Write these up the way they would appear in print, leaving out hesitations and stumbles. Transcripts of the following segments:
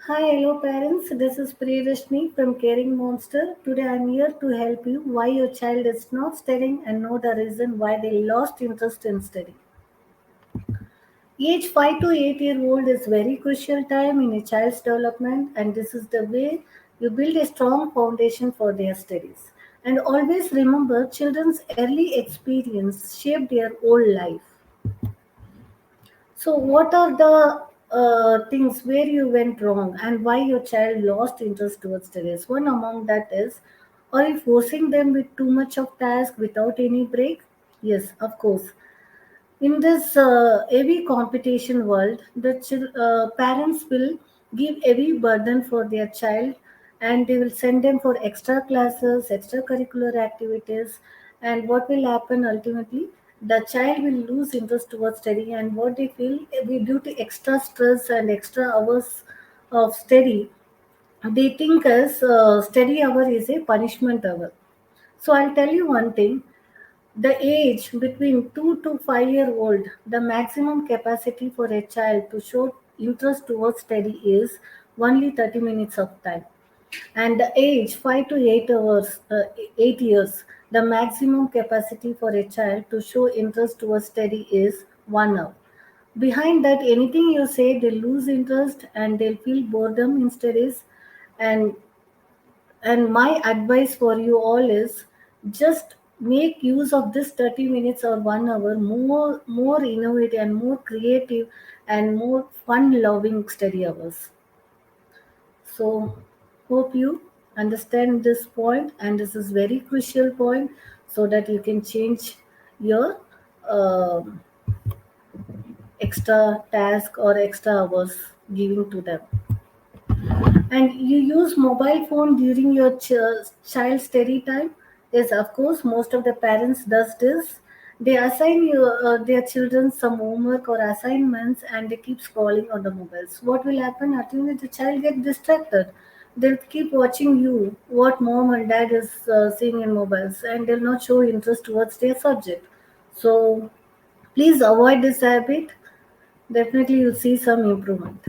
Hi, hello parents. This is Priyadashni from Caring Monster. Today I am here to help you why your child is not studying and know the reason why they lost interest in studying. Age 5 to 8 year old is very crucial time in a child's development, and this is the way you build a strong foundation for their studies. And always remember children's early experience shape their whole life. So, what are the things where you went wrong and why your child lost interest towards studies? One among that is, are you forcing them with too much of task without any break? Yes, of course. In this heavy competition world, the parents will give heavy burden for their child, and they will send them for extra classes, extracurricular activities. And what will happen ultimately? The child will lose interest towards studying, and what they feel due to extra stress and extra hours of study, they think as study hour is a punishment hour. So I'll tell you one thing, the age between 2 to 5 year old, the maximum capacity for a child to show interest towards study is only 30 minutes of time. And the age 5 to 8 years, the maximum capacity for a child to show interest towards study is 1 hour. Behind that, anything you say, they lose interest and they'll feel boredom in studies. And and my advice for you all is just make use of this 30 minutes or 1 hour more innovative and more creative and more fun loving study hours. So hope you understand this point, and this is very crucial point, so that you can change your um extra task or extra hours giving to them. And you use mobile phone during your child study time? Yes, of course, most of the parents does this. They assign their children some homework or assignments, and they keep scrolling on the mobiles. What will happen? Ultimately, the child get distracted. They'll keep watching you, what mom and dad is seeing in mobiles, and they'll not show interest towards their subject. So please avoid this habit. Definitely, you'll see some improvement.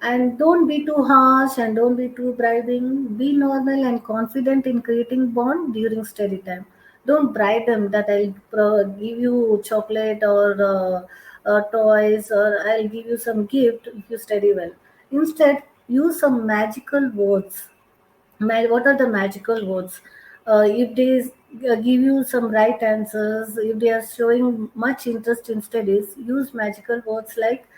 And don't be too harsh and don't be too bribing. Be normal and confident in creating bond during study time. Don't bribe them that I'll give you chocolate or toys, or I'll give you some gift if you study well. Instead, use some magical words. What are the magical words? If they give you some right answers, if they are showing much interest in studies, use magical words like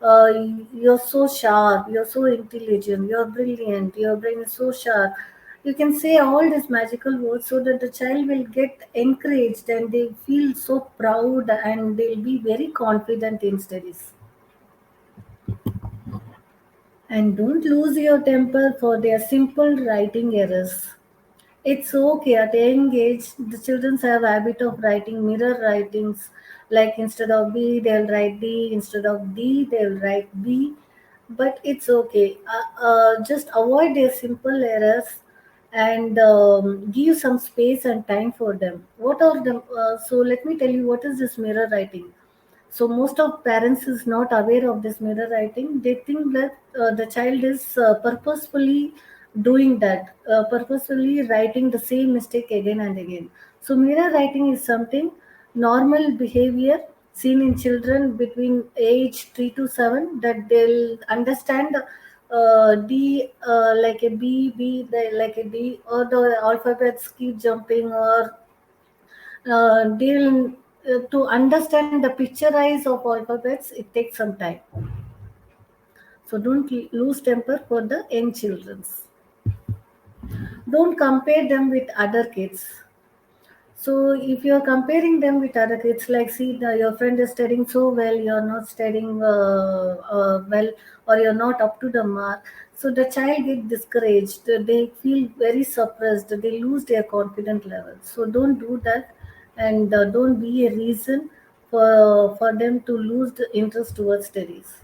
uh, you're so sharp, you're so intelligent, you're brilliant, your brain is so sharp. You can say all these magical words so that the child will get encouraged and they feel so proud and they'll be very confident in studies. And don't lose your temper for their simple writing errors. It's okay at a young age. The children have habit of writing mirror writings, like instead of B they'll write D, instead of D they'll write B. But it's okay. Just avoid their simple errors and give some space and time for them. What are the so let me tell you what is this mirror writing. So most of parents is not aware of this mirror writing. They think that the child is purposefully doing that, purposefully writing the same mistake again and again. So mirror writing is something normal behavior seen in children between age 3 to 7, that they'll understand D like a B, B like a D, or the alphabets keep jumping, or they'll to understand the picturize of alphabets. It takes some time. So don't lose temper for the young childrens. Don't compare them with other kids. So if you're comparing them with other kids, like see your friend is studying so well, you're not studying well, or you're not up to the mark. So the child get discouraged. They feel very suppressed. They lose their confidence level. So don't do that, and don't be a reason for them to lose the interest towards studies.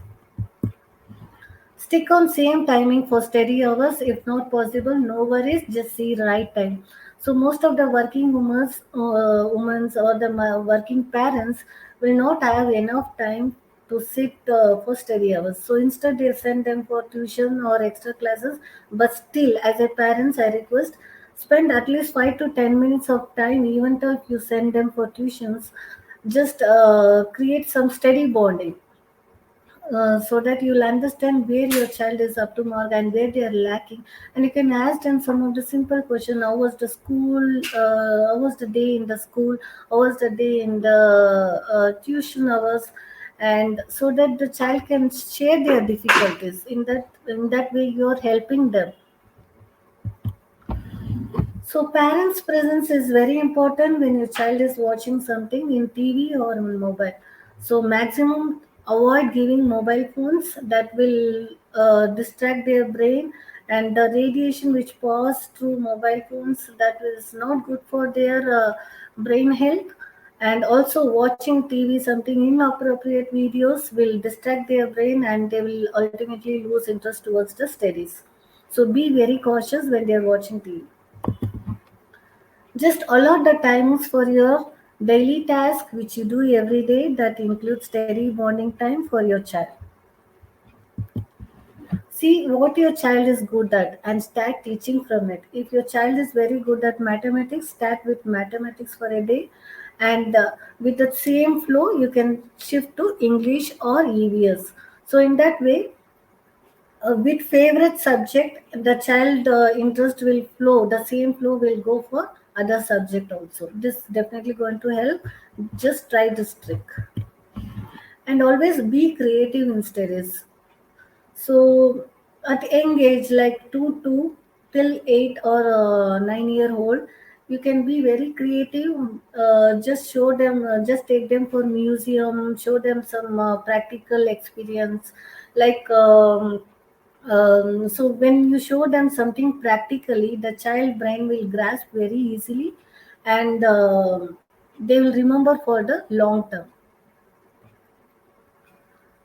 Stick on same timing for study hours. If not possible, no worries. Just see right time. So most of the working women's or the working parents will not have enough time to sit for study hours. So instead, they send them for tuition or extra classes. But still, as a parents, I request spend at least 5 to 10 minutes of time, even though if you send them for tuitions, just create some steady bonding, so that you'll understand where your child is up to mark and where they are lacking. And you can ask them some of the simple question: how was the school, how was the day in the school, how was the day in the tuition hours, and so that the child can share their difficulties. In that way you're helping them. So parents' presence is very important when your child is watching something in TV or on mobile. So maximum avoid giving mobile phones, that will distract their brain, and the radiation which pass through mobile phones, that is not good for their brain health. And also watching TV something inappropriate videos will distract their brain, and they will ultimately lose interest towards the studies. So be very cautious when they are watching TV. Just allot the times for your daily task which you do every day, that includes steady bonding time for your child. See what your child is good at and start teaching from it. If your child is very good at mathematics, start with mathematics for a day, and with the same flow, you can shift to English or EVS. So, in that way, with favorite subject, the child interest will flow, the same flow will go for other subject also. This definitely going to help. Just try this trick. And always be creative in studies. So at young age, like 2 till 8 or 9 year old, you can be very creative. Just show them, just take them for museum, show them some practical experience. Like so, when you show them something practically, the child brain will grasp very easily, and they will remember for the long term.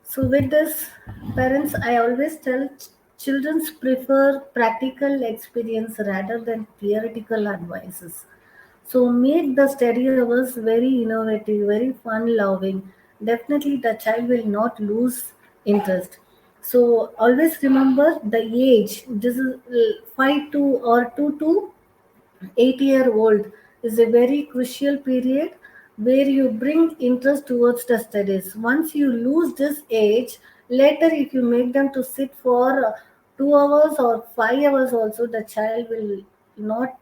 So, with this, parents, I always tell children prefer practical experience rather than theoretical advices. So, make the study hours very innovative, very fun loving. Definitely, the child will not lose interest. So, always remember the age. This is 5 to or 2 to 8-year-old is a very crucial period where you bring interest towards the studies. Once you lose this age, later if you make them to sit for 2 hours or 5 hours, also the child will not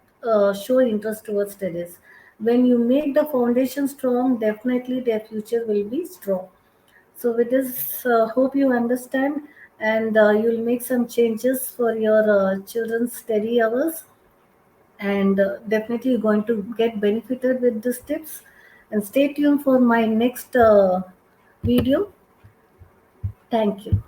show interest towards studies. When you make the foundation strong, definitely their future will be strong. So with this, hope you understand, and you'll make some changes for your children's study hours, and definitely you're going to get benefited with these tips. And stay tuned for my next video. Thank you.